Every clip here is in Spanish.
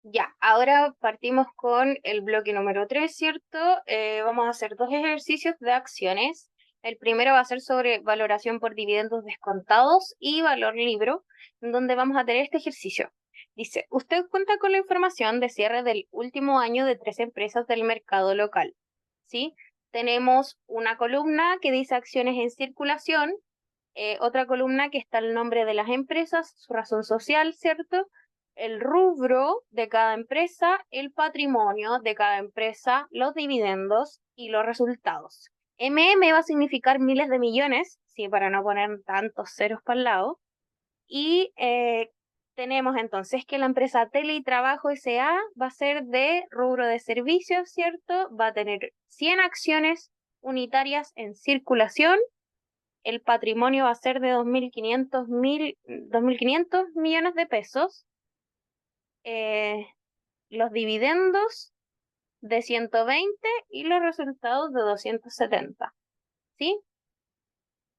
Ya, ahora partimos con el bloque número 3, ¿cierto? Vamos a hacer dos ejercicios de acciones. El primero va a ser sobre valoración por dividendos descontados y valor libro, en donde vamos a tener este ejercicio. Dice, usted cuenta con la información de cierre del último año de 3 empresas del mercado local, ¿sí? Tenemos una columna que dice acciones en circulación, otra columna que está el nombre de las empresas, su razón social, ¿cierto? El rubro de cada empresa, el patrimonio de cada empresa, los dividendos y los resultados. MM va a significar miles de millones, sí, para no poner tantos ceros para el lado. Y tenemos entonces que la empresa Teletrabajo S.A. va a ser de rubro de servicios, ¿cierto? Va a tener 100 acciones unitarias en circulación. El patrimonio va a ser de 2.500 millones de pesos. eh, los dividendos de 120 y los resultados de 270, ¿sí?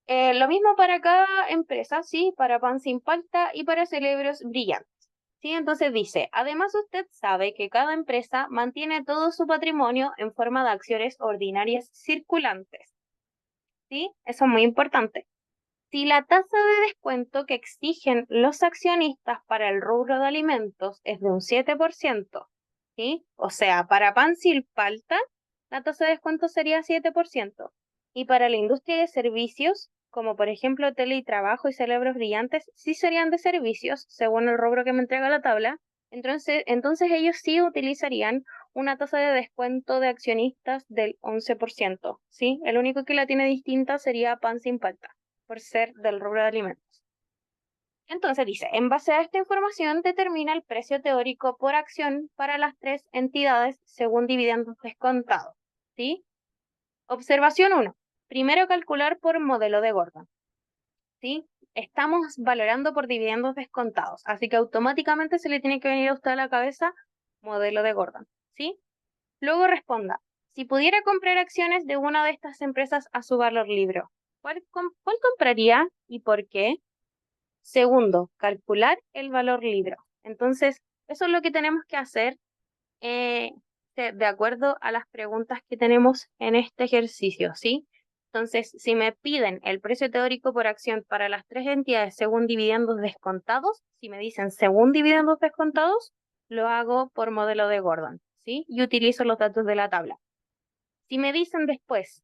Lo mismo para cada empresa, ¿sí? Para Pan Sin Palta y para Cerebros Brillantes, ¿sí? Entonces dice, además usted sabe que cada empresa mantiene todo su patrimonio en forma de acciones ordinarias circulantes, ¿sí? Eso es muy importante. Si la tasa de descuento que exigen los accionistas para el rubro de alimentos es de un 7%, ¿sí? O sea, para pan sin palta, la tasa de descuento sería 7%. Y para la industria de servicios, como por ejemplo teletrabajo y cerebros brillantes, sí serían de servicios, según el rubro que me entrega la tabla. Entonces ellos sí utilizarían una tasa de descuento de accionistas del 11%, ¿sí? El único que la tiene distinta sería pan sin palta por ser del rubro de alimentos. Entonces dice, en base a esta información determina el precio teórico por acción para las 3 entidades según dividendos descontados, ¿sí? Observación 1. Primero calcular por modelo de Gordon, ¿sí? Estamos valorando por dividendos descontados, así que automáticamente se le tiene que venir a usted a la cabeza modelo de Gordon, ¿sí? Luego responda, si pudiera comprar acciones de una de estas empresas a su valor libro, ¿cuál compraría y por qué? Segundo, calcular el valor libro. Entonces, eso es lo que tenemos que hacer eh, de acuerdo a las preguntas que tenemos en este ejercicio, ¿sí? Entonces, si me piden el precio teórico por acción para las 3 entidades según dividendos descontados, si me dicen según dividendos descontados, lo hago por modelo de Gordon, ¿sí? Y utilizo los datos de la tabla. Si me dicen después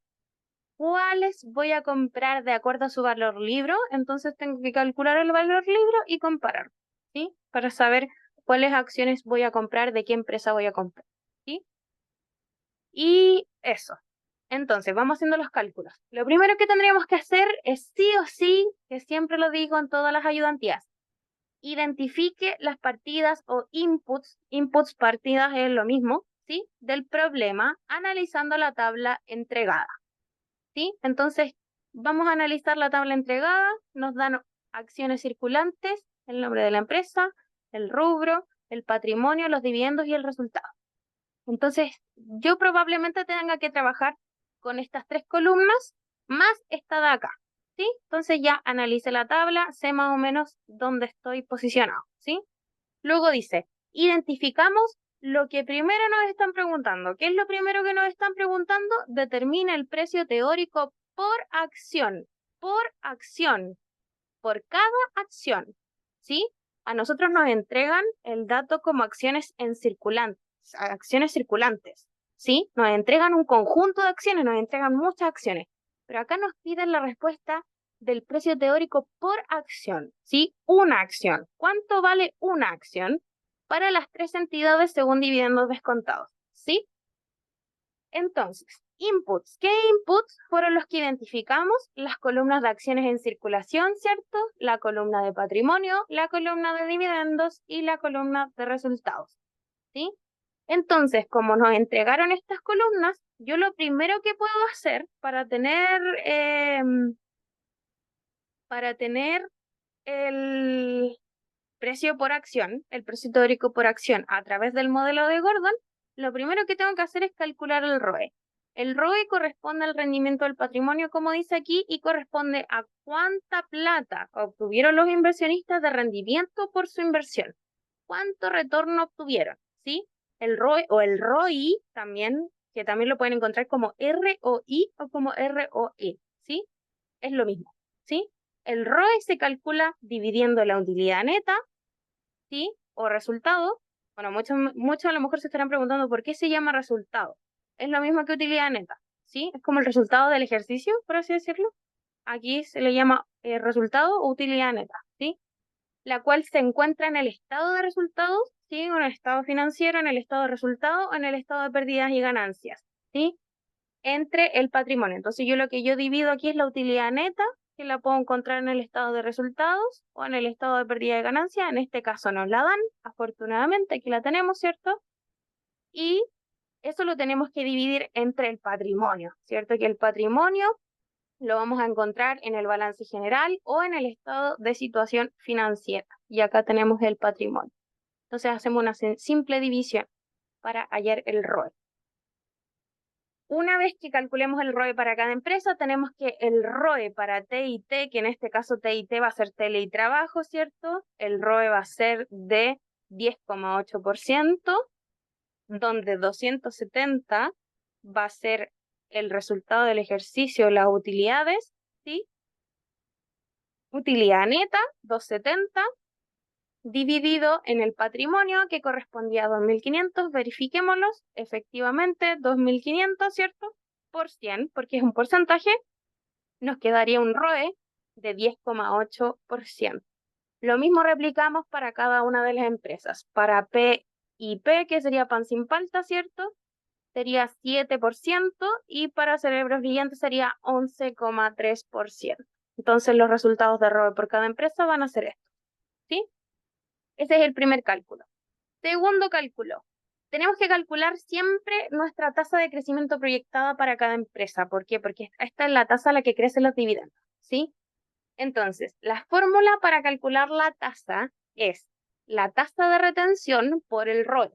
cuáles voy a comprar de acuerdo a su valor libro, entonces tengo que calcular el valor libro y comparar, ¿sí? Para saber cuáles acciones voy a comprar, de qué empresa voy a comprar, ¿sí? Y eso. Entonces, vamos haciendo los cálculos. Lo primero que tendríamos que hacer es sí o sí, que siempre lo digo en todas las ayudantías, identifique las partidas o inputs partidas es lo mismo, ¿sí? Del problema, analizando la tabla entregada. ¿Sí? Entonces, vamos a analizar la tabla entregada, nos dan acciones circulantes, el nombre de la empresa, el rubro, el patrimonio, los dividendos y el resultado. Entonces, yo probablemente tenga que trabajar con estas 3 columnas más esta de acá, ¿sí? Entonces ya analicé la tabla, sé más o menos dónde estoy posicionado, ¿sí? Luego dice, identificamos lo que primero nos están preguntando. ¿Qué es lo primero que nos están preguntando? Determina el precio teórico por acción, por cada acción, ¿sí? A nosotros nos entregan el dato como acciones circulantes, ¿sí? Nos entregan un conjunto de acciones, nos entregan muchas acciones, pero acá nos piden la respuesta del precio teórico por acción, ¿sí? Una acción. ¿Cuánto vale una acción para las 3 entidades según dividendos descontados? ¿Sí? Entonces, inputs. ¿Qué inputs fueron los que identificamos? Las columnas de acciones en circulación, ¿cierto? La columna de patrimonio, la columna de dividendos y la columna de resultados, ¿sí? Entonces, como nos entregaron estas columnas, yo lo primero que puedo hacer para tener el precio por acción, el precio teórico por acción a través del modelo de Gordon, lo primero que tengo que hacer es calcular el ROE. El ROE corresponde al rendimiento del patrimonio, como dice aquí, y corresponde a cuánta plata obtuvieron los inversionistas de rendimiento por su inversión. ¿Cuánto retorno obtuvieron? ¿sí? El ROE o el ROI también, que también lo pueden encontrar como ROI o como ROE, ¿sí? Es lo mismo, ¿sí? El ROE se calcula dividiendo la utilidad neta, ¿sí? O resultado. Bueno, muchos a lo mejor se estarán preguntando por qué se llama resultado. Es lo mismo que utilidad neta, ¿sí? Es como el resultado del ejercicio, por así decirlo. Aquí se le llama resultado o utilidad neta, ¿sí? La cual se encuentra en el estado de resultados, ¿sí? En el estado financiero, en el estado de resultados, o en el estado de pérdidas y ganancias, ¿sí? Entre el patrimonio. Entonces lo que yo divido aquí es la utilidad neta, que la puedo encontrar en el estado de resultados o en el estado de pérdida y ganancia. En este caso nos la dan, afortunadamente aquí la tenemos, ¿cierto? Y eso lo tenemos que dividir entre el patrimonio, ¿cierto? Que el patrimonio lo vamos a encontrar en el balance general o en el estado de situación financiera. Y acá tenemos el patrimonio. Entonces hacemos una simple división para hallar el ROE. Una vez que calculemos el ROE para cada empresa, tenemos que el ROE para TIT, que en este caso TIT va a ser tele y trabajo, ¿cierto? El ROE va a ser de 10,8%, donde 270 va a ser el resultado del ejercicio, las utilidades, ¿sí? Utilidad neta, 270, dividido en el patrimonio, que correspondía a 2.500, verifiquémoslos, efectivamente 2.500, ¿cierto? Por 100, porque es un porcentaje, nos quedaría un ROE de 10,8%. Lo mismo replicamos para cada una de las empresas. Para P y P, que sería pan sin palta, ¿cierto? Sería 7%, y para cerebros brillantes sería 11,3%. Entonces los resultados de ROE por cada empresa van a ser estos, ¿sí? Ese es el primer cálculo. Segundo cálculo. Tenemos que calcular siempre nuestra tasa de crecimiento proyectada para cada empresa. ¿Por qué? Porque esta es la tasa a la que crecen los dividendos, ¿sí? Entonces, la fórmula para calcular la tasa es la tasa de retención por el ROE.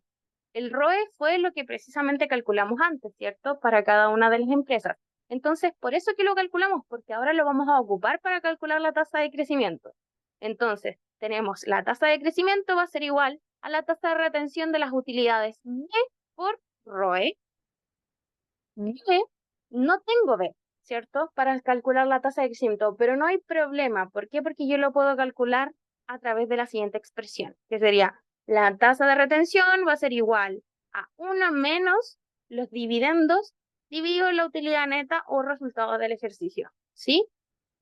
El ROE fue lo que precisamente calculamos antes, ¿cierto? Para cada una de las empresas. Entonces, por eso que lo calculamos, porque ahora lo vamos a ocupar para calcular la tasa de crecimiento. Entonces, tenemos la tasa de crecimiento va a ser igual a la tasa de retención de las utilidades B por ROE. B, no tengo B, ¿cierto? Para calcular la tasa de crecimiento, pero no hay problema. ¿Por qué? Porque yo lo puedo calcular a través de la siguiente expresión, que sería la tasa de retención va a ser igual a 1 menos los dividendos dividido la utilidad neta o resultado del ejercicio, ¿sí?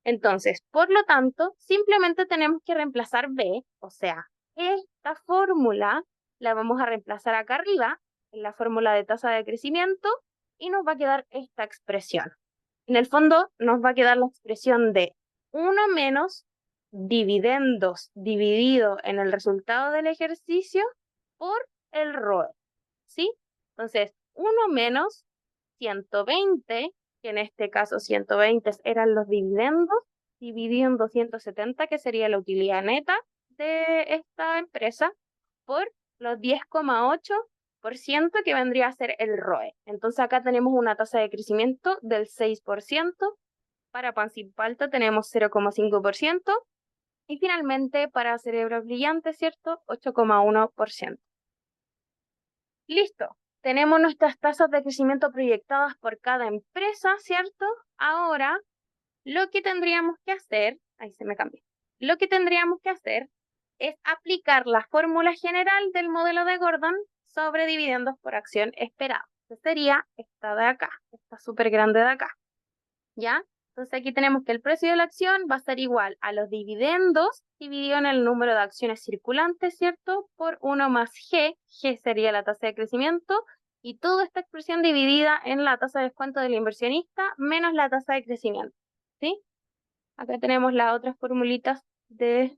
Entonces, por lo tanto, simplemente tenemos que reemplazar B, o sea, esta fórmula la vamos a reemplazar acá arriba, en la fórmula de tasa de crecimiento, y nos va a quedar esta expresión. En el fondo, nos va a quedar la expresión de 1 menos dividendos dividido en el resultado del ejercicio por el ROE, ¿sí? Entonces, 1 menos 120, que en este caso 120 eran los dividendos, dividido en 270, que sería la utilidad neta de esta empresa, por los 10,8%, que vendría a ser el ROE. Entonces acá tenemos una tasa de crecimiento del 6%, para pan sin palta tenemos 0,5%, y finalmente para cerebros brillantes, ¿cierto? 8,1%. Listo. Tenemos nuestras tasas de crecimiento proyectadas por cada empresa, ¿cierto? Ahora, lo que tendríamos que hacer, ahí se me cambió, lo que tendríamos que hacer es aplicar la fórmula general del modelo de Gordon sobre dividendos por acción esperado. Que sería esta de acá, esta súper grande de acá, ¿ya? Entonces aquí tenemos que el precio de la acción va a ser igual a los dividendos dividido en el número de acciones circulantes, ¿cierto? Por 1 más G. G sería la tasa de crecimiento, y toda esta expresión dividida en la tasa de descuento del inversionista menos la tasa de crecimiento, ¿sí? Acá tenemos las otras formulitas de,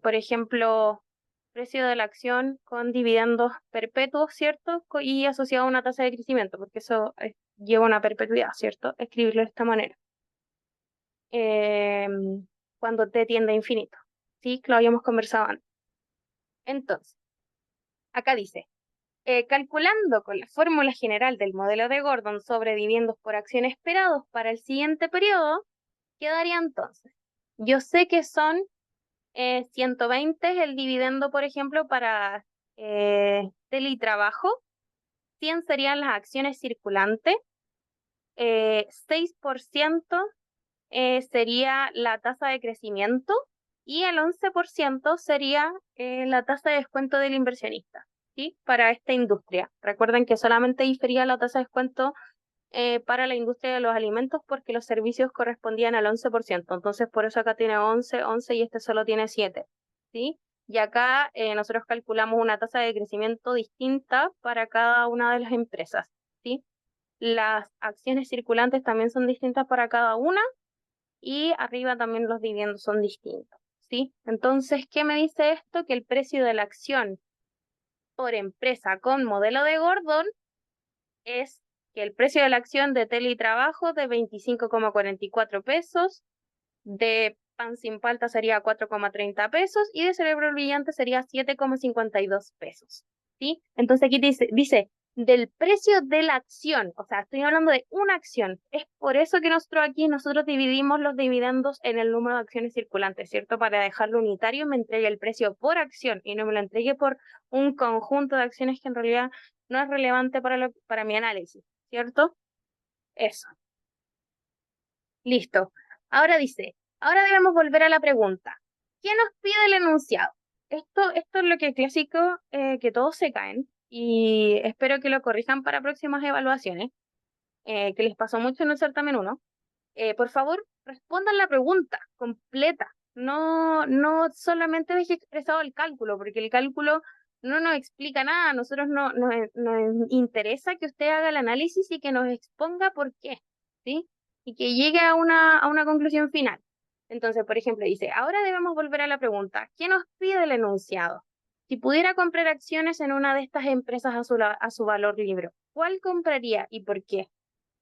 por ejemplo, precio de la acción con dividendos perpetuos, ¿cierto? Y asociado a una tasa de crecimiento, porque eso lleva una perpetuidad, ¿cierto? Escribirlo de esta manera. Cuando t tiende a infinito, ¿sí? Que lo habíamos conversado antes. Entonces, acá dice, calculando con la fórmula general del modelo de Gordon sobre dividendos por acción esperados para el siguiente periodo, quedaría entonces, yo sé que son 120 el dividendo, por ejemplo, para Teletrabajo, 100 serían las acciones circulantes, 6% sería la tasa de crecimiento y el 11% sería la tasa de descuento del inversionista, ¿sí? Para esta industria. Recuerden que solamente difería la tasa de descuento para la industria de los alimentos porque los servicios correspondían al 11%. Entonces, por eso acá tiene 11 y este solo tiene 7, ¿sí? Y acá nosotros calculamos una tasa de crecimiento distinta para cada una de las empresas, ¿sí? Las acciones circulantes también son distintas para cada una y arriba también los dividendos son distintos, ¿sí? Entonces, ¿qué me dice esto? Que el precio de la acción por empresa con modelo de Gordon es que el precio de la acción de Teletrabajo de 25,44 pesos, de Pan sin Palta sería 4,30 pesos y de Cerebro Brillante sería 7,52 pesos, ¿sí? Entonces aquí dice del precio de la acción, o sea, estoy hablando de una acción. Es por eso que nosotros dividimos los dividendos en el número de acciones circulantes, ¿cierto? Para dejarlo unitario, me entregue el precio por acción y no me lo entregue por un conjunto de acciones que en realidad no es relevante para mi análisis, ¿cierto? Eso. Listo. Ahora dice, ahora debemos volver a la pregunta. ¿Qué nos pide el enunciado? Esto es lo que es clásico, que todos se caen y espero que lo corrijan para próximas evaluaciones, que les pasó mucho en el certamen 1. Por favor, respondan la pregunta completa. No solamente deje expresado el cálculo, porque el cálculo no nos explica nada. A nosotros nos interesa que usted haga el análisis y que nos exponga por qué, ¿sí? Y que llegue a una conclusión final. Entonces, por ejemplo, dice, ahora debemos volver a la pregunta, ¿qué nos pide el enunciado? Si pudiera comprar acciones en una de estas empresas a su valor libre, ¿cuál compraría y por qué?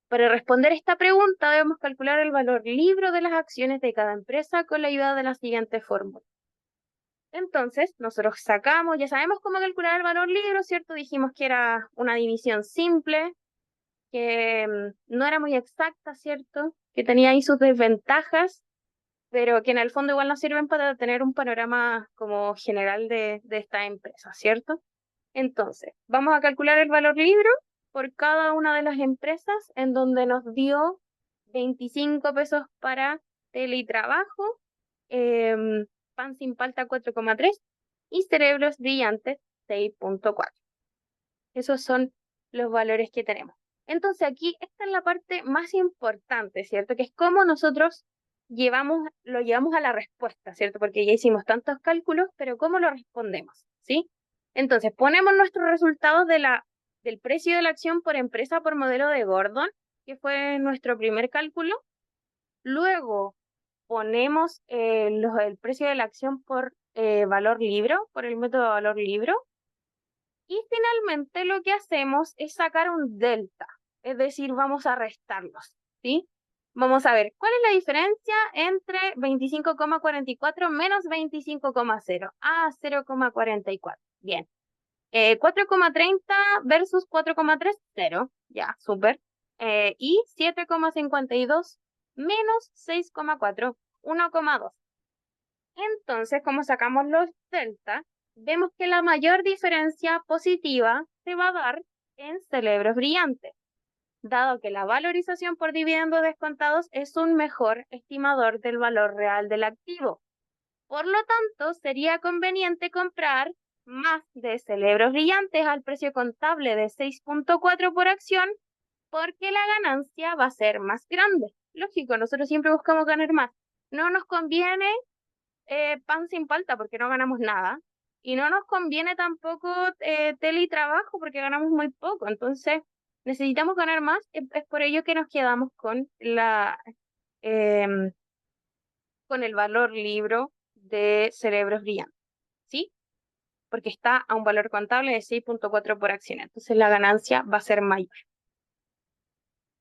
Para responder esta pregunta debemos calcular el valor libre de las acciones de cada empresa con la ayuda de la siguiente fórmula. Entonces, nosotros sacamos, ya sabemos cómo calcular el valor libre, ¿cierto? Dijimos que era una división simple, que no era muy exacta, ¿cierto? Que tenía ahí sus desventajas, pero que en el fondo igual nos sirven para tener un panorama como general de esta empresa, ¿cierto? Entonces, vamos a calcular el valor libre por cada una de las empresas en donde nos dio 25 pesos para Teletrabajo, Pan sin Palta 4,3 y Cerebros Brillantes 6,4. Esos son los valores que tenemos. Entonces aquí esta es la parte más importante, ¿cierto? Que es cómo nosotros lo llevamos a la respuesta, ¿cierto? Porque ya hicimos tantos cálculos, pero ¿cómo lo respondemos? ¿Sí? Entonces ponemos nuestros resultados del precio de la acción por empresa por modelo de Gordon, que fue nuestro primer cálculo. Luego ponemos el precio de la acción por valor libre, por el método de valor libre. Y finalmente lo que hacemos es sacar un delta, es decir, vamos a restarlos, ¿sí? Vamos a ver, ¿cuál es la diferencia entre 25,44 menos 25,0? Ah, 0,44. Bien. 4,30 versus 4,3, 0. Ya, súper. Y 7,52 menos 6,4, 1,2. Entonces, como sacamos los delta, vemos que la mayor diferencia positiva se va a dar en Cerebros Brillantes, dado que la valorización por dividendos descontados es un mejor estimador del valor real del activo. Por lo tanto, sería conveniente comprar más de Cerebros Brillantes al precio contable de 6,4 por acción, porque la ganancia va a ser más grande. Lógico, nosotros siempre buscamos ganar más. No nos conviene Pan sin Palta porque no ganamos nada. Y no nos conviene tampoco teletrabajo porque ganamos muy poco. Entonces, necesitamos ganar más. Es por ello que nos quedamos em, con el valor libro de Cerebros Brillantes, ¿sí? Porque está a un valor contable de 6,4 por acción. Entonces, la ganancia va a ser mayor.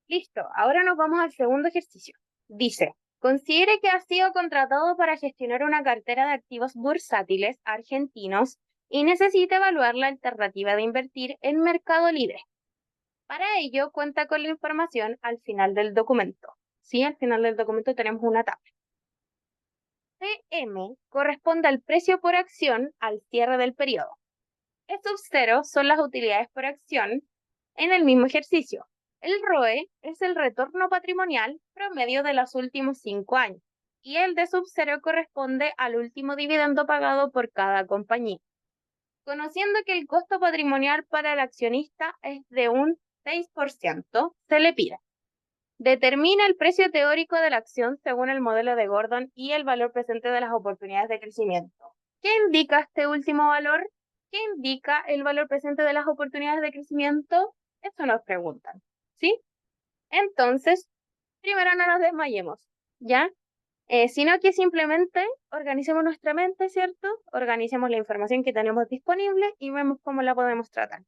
Listo, ahora nos vamos al segundo ejercicio. Dice, considere que ha sido contratado para gestionar una cartera de activos bursátiles argentinos y necesita evaluar la alternativa de invertir en Mercado Libre. Para ello, cuenta con la información al final del documento. Sí, al final del documento tenemos una tabla. CM corresponde al precio por acción al cierre del periodo. E sub 0 son las utilidades por acción en el mismo ejercicio. El ROE es el retorno patrimonial promedio de los últimos 5 años y el D sub 0 corresponde al último dividendo pagado por cada compañía. Conociendo que el costo patrimonial para el accionista es de un 6%, se le pide: determina el precio teórico de la acción según el modelo de Gordon y el valor presente de las oportunidades de crecimiento. ¿Qué indica este último valor? ¿Qué indica el valor presente de las oportunidades de crecimiento? Eso nos preguntan, ¿sí? Entonces, primero no nos desmayemos, ¿ya? Sino que simplemente organicemos nuestra mente, ¿cierto? Organicemos la información que tenemos disponible y vemos cómo la podemos tratar.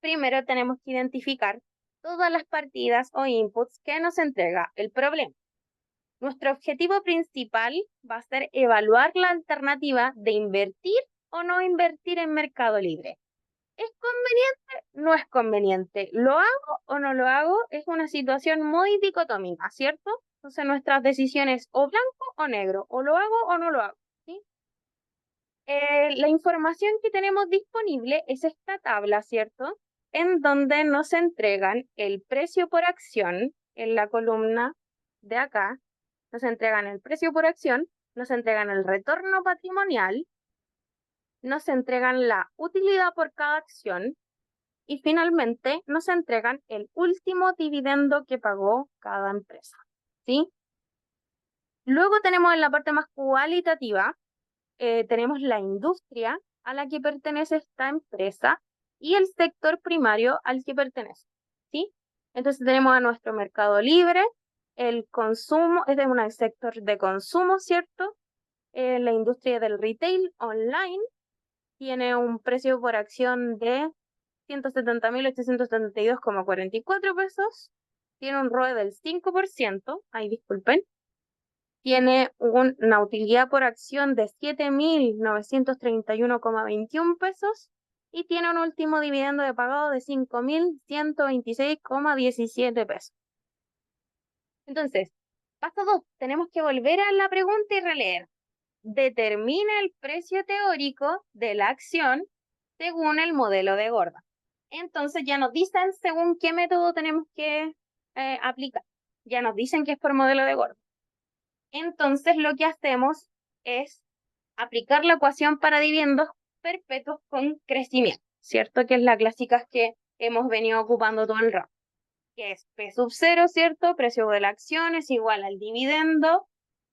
Primero tenemos que identificar todas las partidas o inputs que nos entrega el problema. Nuestro objetivo principal va a ser evaluar la alternativa de invertir o no invertir en Mercado Libre. ¿Es conveniente? No es conveniente. ¿Lo hago o no lo hago? Es una situación muy dicotómica, ¿cierto? Entonces nuestras decisiones o blanco o negro, o lo hago o no lo hago, ¿sí? La información que tenemos disponible es esta tabla, ¿cierto? En donde nos entregan el precio por acción en la columna de acá, nos entregan el precio por acción, nos entregan el retorno patrimonial, nos entregan la utilidad por cada acción y finalmente nos entregan el último dividendo que pagó cada empresa, ¿sí? Luego tenemos en la parte más cualitativa, tenemos la industria a la que pertenece esta empresa y el sector primario al que pertenece, ¿sí? Entonces tenemos a nuestro mercado libre, el consumo, es de un sector de consumo, ¿cierto? La industria del retail online tiene un precio por acción de 170.872,44 pesos, tiene un ROE del 5%, ay, disculpen, tiene una utilidad por acción de 7.931,21 pesos y tiene un último dividendo de pagado de 5.126,17 pesos. Entonces, paso 2, tenemos que volver a la pregunta y releer. Determina el precio teórico de la acción según el modelo de Gordon. Entonces ya nos dicen según qué método tenemos que aplicar. Ya nos dicen que es por modelo de Gordon. Entonces lo que hacemos es aplicar la ecuación para dividendos perpetuos con crecimiento, ¿cierto? Que es la clásica que hemos venido ocupando todo el rato, que es P sub 0, ¿cierto? Precio de la acción es igual al dividendo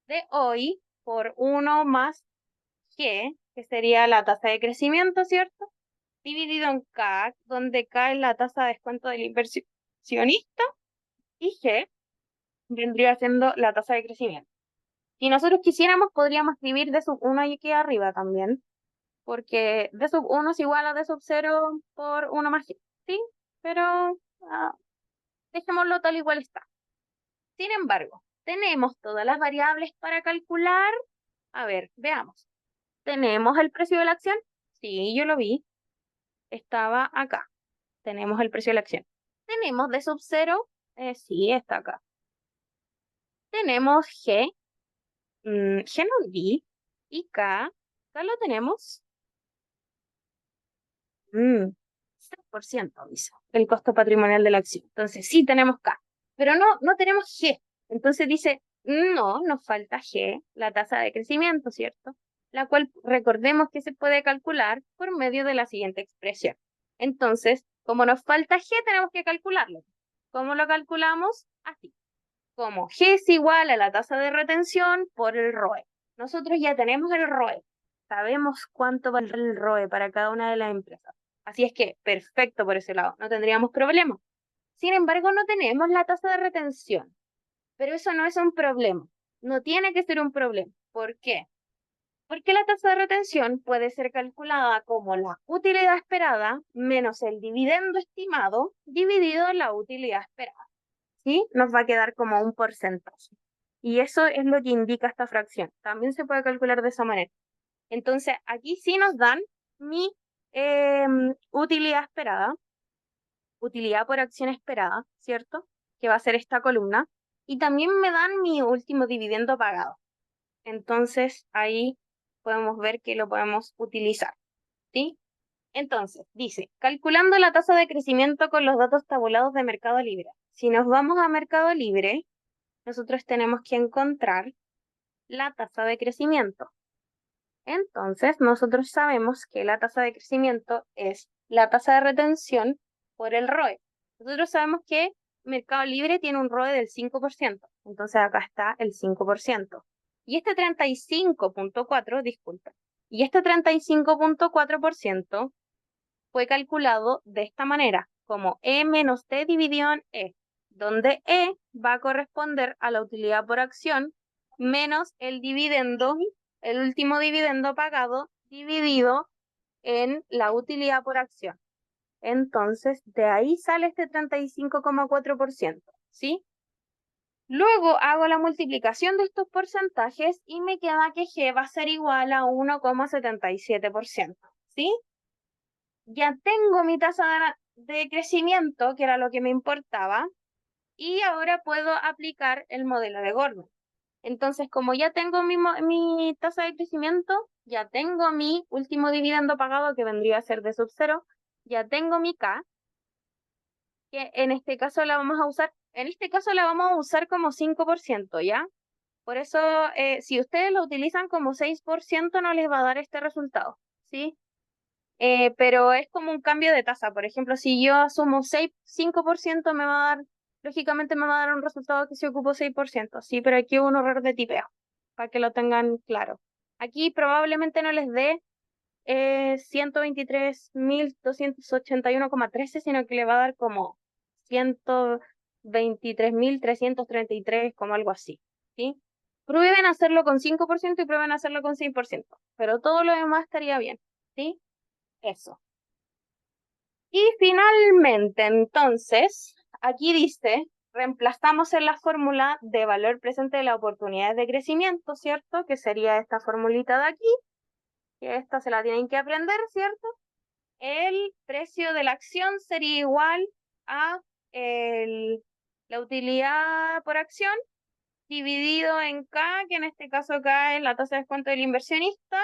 de hoy por 1 más G, que sería la tasa de crecimiento, ¿cierto? Dividido en K, donde K es la tasa de descuento del inversionista y G vendría siendo la tasa de crecimiento. Si nosotros quisiéramos, podríamos escribir D sub 1 y aquí arriba también, porque D sub 1 es igual a D sub 0 por 1 más G, ¿sí? Pero dejémoslo tal igual está. Sin embargo, tenemos todas las variables para calcular. A ver, veamos. ¿Tenemos el precio de la acción? Sí, yo lo vi. Estaba acá. Tenemos el precio de la acción. ¿Tenemos D sub 0? Sí, está acá. Tenemos G. G no vi. Y K. K lo tenemos. 6%, dice, el costo patrimonial de la acción. Entonces, sí tenemos K, pero no tenemos G. Entonces dice, no, nos falta G, la tasa de crecimiento, ¿cierto? La cual recordemos que se puede calcular por medio de la siguiente expresión. Entonces, como nos falta G, tenemos que calcularlo. ¿Cómo lo calculamos? Así. Como G es igual a la tasa de retención por el ROE. Nosotros ya tenemos el ROE. Sabemos cuánto vale el ROE para cada una de las empresas. Así es que, perfecto por ese lado, no tendríamos problema. Sin embargo, no tenemos la tasa de retención. Pero eso no es un problema. No tiene que ser un problema. ¿Por qué? Porque la tasa de retención puede ser calculada como la utilidad esperada menos el dividendo estimado dividido en la utilidad esperada. ¿Sí? Nos va a quedar como un porcentaje. Y eso es lo que indica esta fracción. También se puede calcular de esa manera. Entonces, aquí sí nos dan mi utilidad esperada, utilidad por acción esperada, ¿cierto? Que va a ser esta columna. Y también me dan mi último dividendo pagado. Entonces, ahí podemos ver que lo podemos utilizar, ¿sí? Entonces, dice, calculando la tasa de crecimiento con los datos tabulados de Mercado Libre. Si nos vamos a Mercado Libre, nosotros tenemos que encontrar la tasa de crecimiento. Entonces, nosotros sabemos que la tasa de crecimiento es la tasa de retención por el ROE. Nosotros sabemos que Mercado Libre tiene un ROE del 5%. Entonces, acá está el 5%. Y este 35.4, disculpa, y este 35.4% fue calculado de esta manera, como E menos T dividido en E, donde E va a corresponder a la utilidad por acción menos el dividendo, el último dividendo pagado, dividido en la utilidad por acción. Entonces, de ahí sale este 35.4%, ¿sí? Luego hago la multiplicación de estos porcentajes y me queda que G va a ser igual a 1,77%, ¿sí? Ya tengo mi tasa de crecimiento, que era lo que me importaba, y ahora puedo aplicar el modelo de Gordon. Entonces, como ya tengo mi tasa de crecimiento, ya tengo mi último dividendo pagado, que vendría a ser de sub 0, ya tengo mi K, que en este caso la vamos a usar, como 5%, ¿ya? Por eso, si ustedes lo utilizan como 6%, no les va a dar este resultado, ¿sí? Pero es como un cambio de tasa. Por ejemplo, si yo asumo 5%, lógicamente me va a dar un resultado que si ocupo 6%. Sí, pero aquí hubo un error de tipeo, para que lo tengan claro. Aquí probablemente no les dé 123.281,13, sino que le va a dar como 123.333, como algo así, ¿sí? Prueben hacerlo con 5% y prueben hacerlo con 6%, pero todo lo demás estaría bien, ¿sí? Eso. Y finalmente, entonces, aquí dice, reemplazamos en la fórmula de valor presente de las oportunidades de crecimiento, ¿cierto? Que sería esta formulita de aquí, que esta se la tienen que aprender, ¿cierto? El precio de la acción sería igual a la utilidad por acción dividido en K, que en este caso K es la tasa de descuento del inversionista,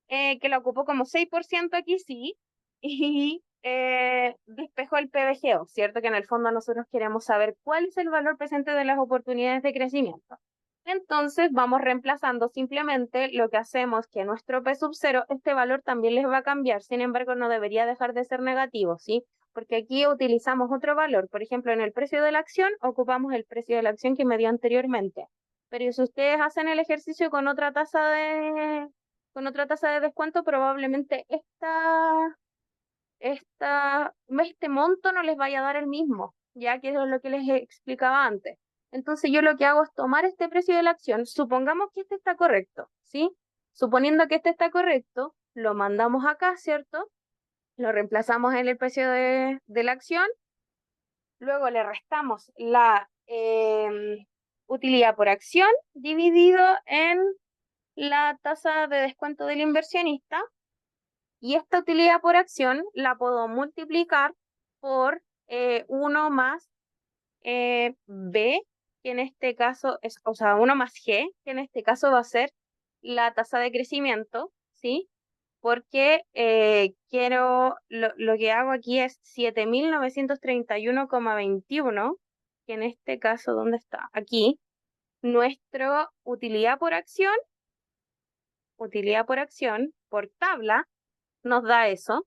que la ocupó como 6% aquí sí, y despejó el PBGO, ¿cierto? Que en el fondo nosotros queremos saber cuál es el valor presente de las oportunidades de crecimiento. Entonces vamos reemplazando simplemente lo que hacemos, que nuestro P sub 0, este valor también les va a cambiar, sin embargo no debería dejar de ser negativo, ¿sí? Porque aquí utilizamos otro valor, por ejemplo en el precio de la acción ocupamos el precio de la acción que me dio anteriormente, pero si ustedes hacen el ejercicio con otra tasa de descuento, probablemente este monto no les vaya a dar el mismo, ya que es lo que les explicaba antes. Entonces yo lo que hago es tomar este precio de la acción, supongamos que este está correcto, ¿sí? Suponiendo que este está correcto, lo mandamos acá, ¿cierto? Lo reemplazamos en el precio de la acción, luego le restamos la utilidad por acción dividido en la tasa de descuento del inversionista, y esta utilidad por acción la puedo multiplicar por 1 más B, que en este caso es, o sea, 1 más G, que en este caso va a ser la tasa de crecimiento, ¿sí? Porque lo que hago aquí es 7.931,21, que en este caso, ¿dónde está? Aquí, nuestra utilidad por acción por tabla nos da eso,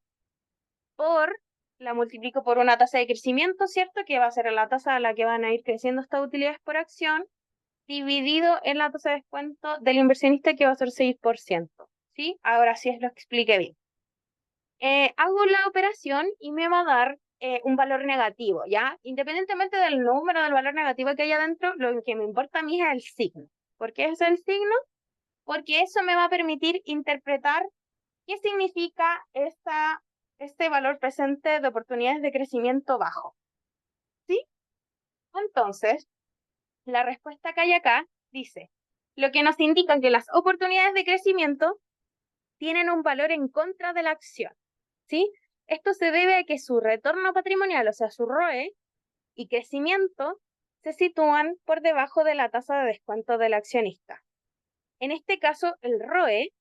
la multiplico por una tasa de crecimiento, ¿cierto? Que va a ser la tasa a la que van a ir creciendo estas utilidades por acción, dividido en la tasa de descuento del inversionista, que va a ser 6%, ¿sí? Ahora sí es lo que expliqué bien. Hago la operación y me va a dar un valor negativo, ¿ya? Independientemente del número del valor negativo que haya dentro, lo que me importa a mí es el signo. ¿Por qué es el signo? Porque eso me va a permitir interpretar qué significa este valor presente de oportunidades de crecimiento bajo, ¿sí? Entonces, la respuesta que hay acá dice, lo que nos indica que las oportunidades de crecimiento tienen un valor en contra de la acción, ¿sí? Esto se debe a que su retorno patrimonial, o sea, su ROE y crecimiento, se sitúan por debajo de la tasa de descuento del accionista. En este caso, el ROE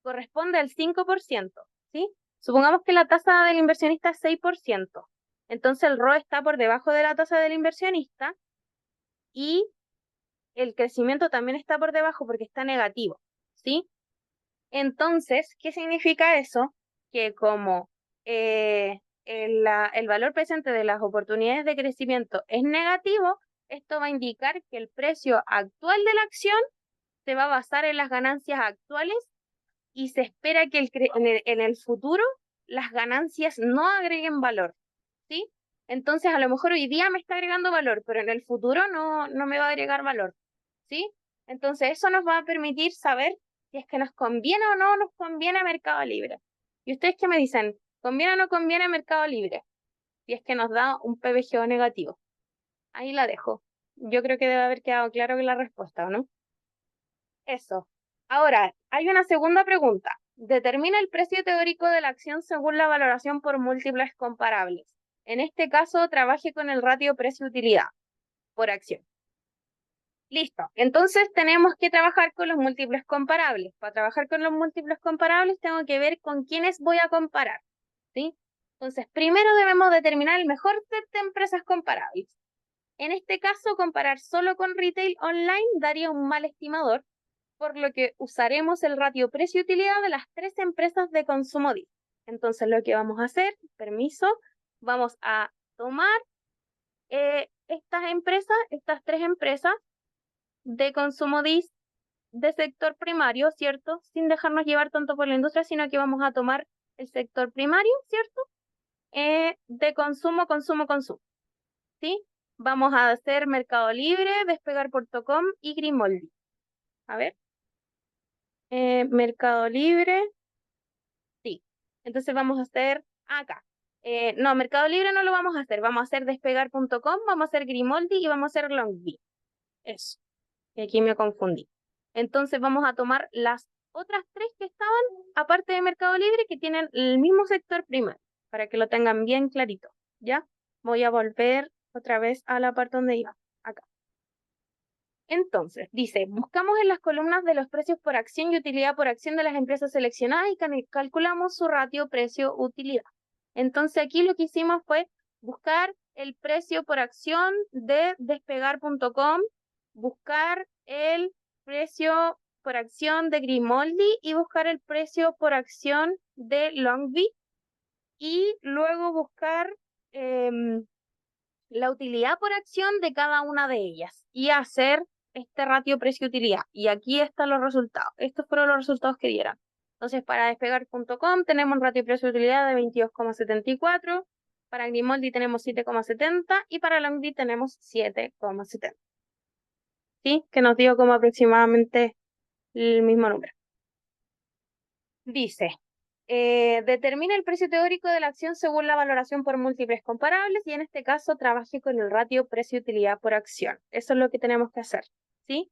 corresponde al 5%, ¿sí? Supongamos que la tasa del inversionista es 6%. Entonces el ROE está por debajo de la tasa del inversionista y el crecimiento también está por debajo porque está negativo, ¿sí? Entonces, ¿qué significa eso? Que como el valor presente de las oportunidades de crecimiento es negativo, esto va a indicar que el precio actual de la acción se va a basar en las ganancias actuales y se espera que en el futuro las ganancias no agreguen valor, ¿sí? Entonces, a lo mejor hoy día me está agregando valor, pero en el futuro no me va a agregar valor, ¿sí? Entonces, eso nos va a permitir saber si es que nos conviene o no nos conviene Mercado Libre. ¿Y ustedes qué me dicen? ¿Conviene o no conviene Mercado Libre? Si es que nos da un PBGO negativo. Ahí la dejo. Yo creo que debe haber quedado claro que la respuesta, ¿o no? Eso. Ahora, hay una segunda pregunta. Determina el precio teórico de la acción según la valoración por múltiples comparables. En este caso, trabaje con el ratio precio-utilidad por acción. Listo. Entonces, tenemos que trabajar con los múltiples comparables. Para trabajar con los múltiples comparables, tengo que ver con quiénes voy a comparar, ¿sí? Entonces, primero debemos determinar el mejor set de empresas comparables. En este caso, comparar solo con retail online daría un mal estimador, por lo que usaremos el ratio precio-utilidad de las 3 empresas de consumo directo. Entonces, lo que vamos a hacer, permiso, vamos a tomar estas 3 empresas de consumo de sector primario, ¿cierto? Sin dejarnos llevar tanto por la industria, sino que vamos a tomar el sector primario, ¿cierto? De consumo, ¿sí? Vamos a hacer Mercado Libre, Despegar.com y Grimoldi. A ver. Mercado Libre, sí. Entonces vamos a hacer acá. No, Mercado Libre no lo vamos a hacer. Vamos a hacer Despegar.com, vamos a hacer Grimoldi y vamos a hacer Longvi. Eso. Y aquí me confundí. Entonces vamos a tomar las otras 3 que estaban, aparte de Mercado Libre, que tienen el mismo sector primario, para que lo tengan bien clarito. ¿Ya? Voy a volver otra vez a la parte donde iba. Acá. Entonces, dice, buscamos en las columnas de los precios por acción y utilidad por acción de las empresas seleccionadas y calculamos su ratio precio-utilidad. Entonces, aquí lo que hicimos fue buscar el precio por acción de Despegar.com, buscar el precio por acción de Grimoldi y buscar el precio por acción de Longvi y luego buscar la utilidad por acción de cada una de ellas y hacer este ratio precio-utilidad. Y aquí están los resultados. Estos fueron los resultados que dieron. Entonces, para Despegar.com tenemos un ratio precio-utilidad de 22,74. Para Grimoldi tenemos 7,70 y para Longdi tenemos 7,70. ¿Sí? Que nos dio como aproximadamente el mismo número. Dice, determina el precio teórico de la acción según la valoración por múltiples comparables y en este caso trabaje con el ratio precio-utilidad por acción. Eso es lo que tenemos que hacer, ¿sí?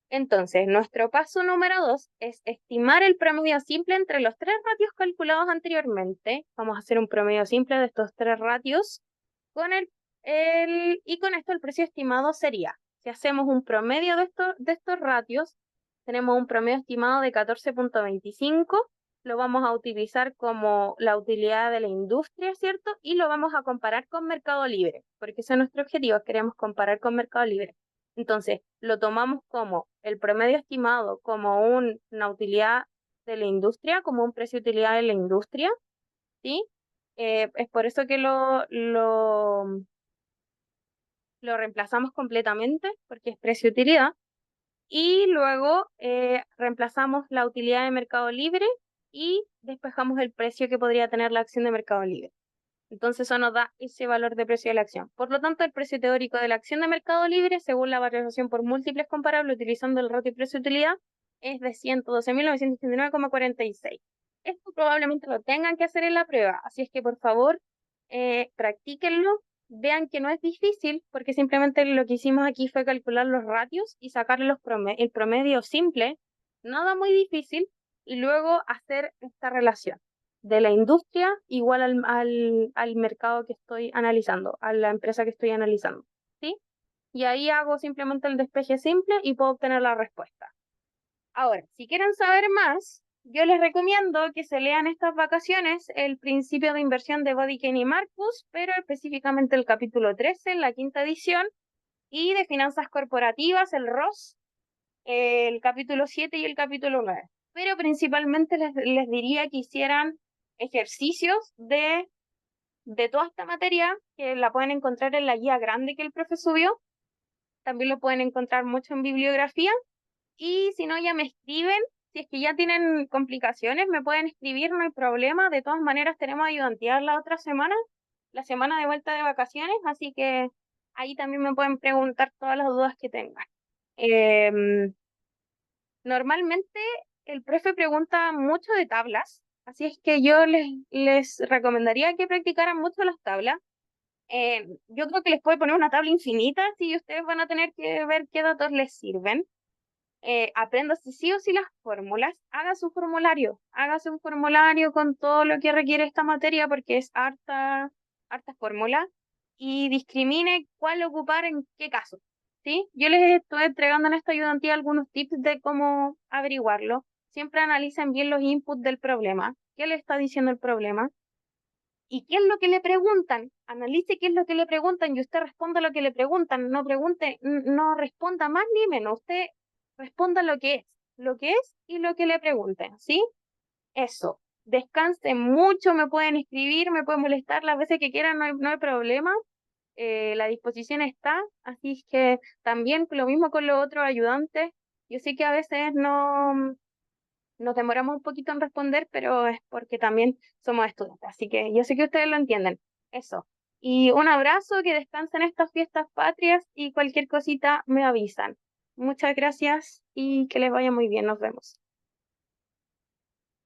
Entonces, nuestro paso número 2 es estimar el promedio simple entre los 3 ratios calculados anteriormente. Vamos a hacer un promedio simple de estos 3 ratios con y con esto el precio estimado sería, si hacemos un promedio de estos ratios, tenemos un promedio estimado de 14,25, lo vamos a utilizar como la utilidad de la industria, ¿cierto? Y lo vamos a comparar con Mercado Libre, porque ese es nuestro objetivo, queremos comparar con Mercado Libre. Entonces, lo tomamos como el promedio estimado, como una utilidad de la industria, como un precio-utilidad de la industria, ¿sí? Es por eso que lo reemplazamos completamente, porque es precio-utilidad. Y luego reemplazamos la utilidad de Mercado Libre y despejamos el precio que podría tener la acción de Mercado Libre. Entonces eso nos da ese valor de precio de la acción. Por lo tanto, el precio teórico de la acción de Mercado Libre, según la variación por múltiples comparables utilizando el ratio precio-utilidad, es de 112.989,46. Esto probablemente lo tengan que hacer en la prueba, así es que por favor practíquenlo, vean que no es difícil, porque simplemente lo que hicimos aquí fue calcular los ratios y sacar el promedio simple, nada muy difícil, y luego hacer esta relación de la industria igual al mercado que estoy analizando, a la empresa que estoy analizando, ¿sí? Y ahí hago simplemente el despeje simple y puedo obtener la respuesta. Ahora, si quieren saber más, Yo les recomiendo que se lean estas vacaciones el principio de inversión de Bodykin y Marcus, pero específicamente el capítulo 13, la quinta edición, y de finanzas corporativas, el ROS, el capítulo 7 y el capítulo 9. Pero principalmente les diría que hicieran ejercicios de toda esta materia, que la pueden encontrar en la guía grande que el profe subió. También lo pueden encontrar mucho en bibliografía. Y si no, ya me escriben. Si es que ya tienen complicaciones, me pueden escribir, no hay problema. De todas maneras, tenemos ayudantías la otra semana, la semana de vuelta de vacaciones, así que ahí también me pueden preguntar todas las dudas que tengan. Em, Normalmente el profe pregunta mucho de tablas, así es que yo les recomendaría que practicaran mucho las tablas. Yo creo que les puede poner una tabla infinita, y ustedes van a tener que ver qué datos les sirven. Apréndase sí o sí las fórmulas, hágase un formulario con todo lo que requiere esta materia porque es harta fórmula, y discrimine cuál ocupar en qué caso, ¿sí? Yo les estoy entregando en esta ayudantía algunos tips de cómo averiguarlo. Siempre analicen bien los inputs del problema, qué le está diciendo el problema y qué es lo que le preguntan. Analice qué es lo que le preguntan y usted responda lo que le preguntan. No pregunte, no responda más ni menos. Usted responda lo que es y lo que le pregunten, ¿sí? Eso. Descansen mucho, me pueden escribir, me pueden molestar las veces que quieran, no hay problema. La disposición está, así es que también lo mismo con los otros ayudantes. Yo sé que a veces nos demoramos un poquito en responder, pero es porque también somos estudiantes, así que yo sé que ustedes lo entienden. Eso. Y un abrazo, que descansen estas fiestas patrias y cualquier cosita me avisan. Muchas gracias y que les vaya muy bien. Nos vemos.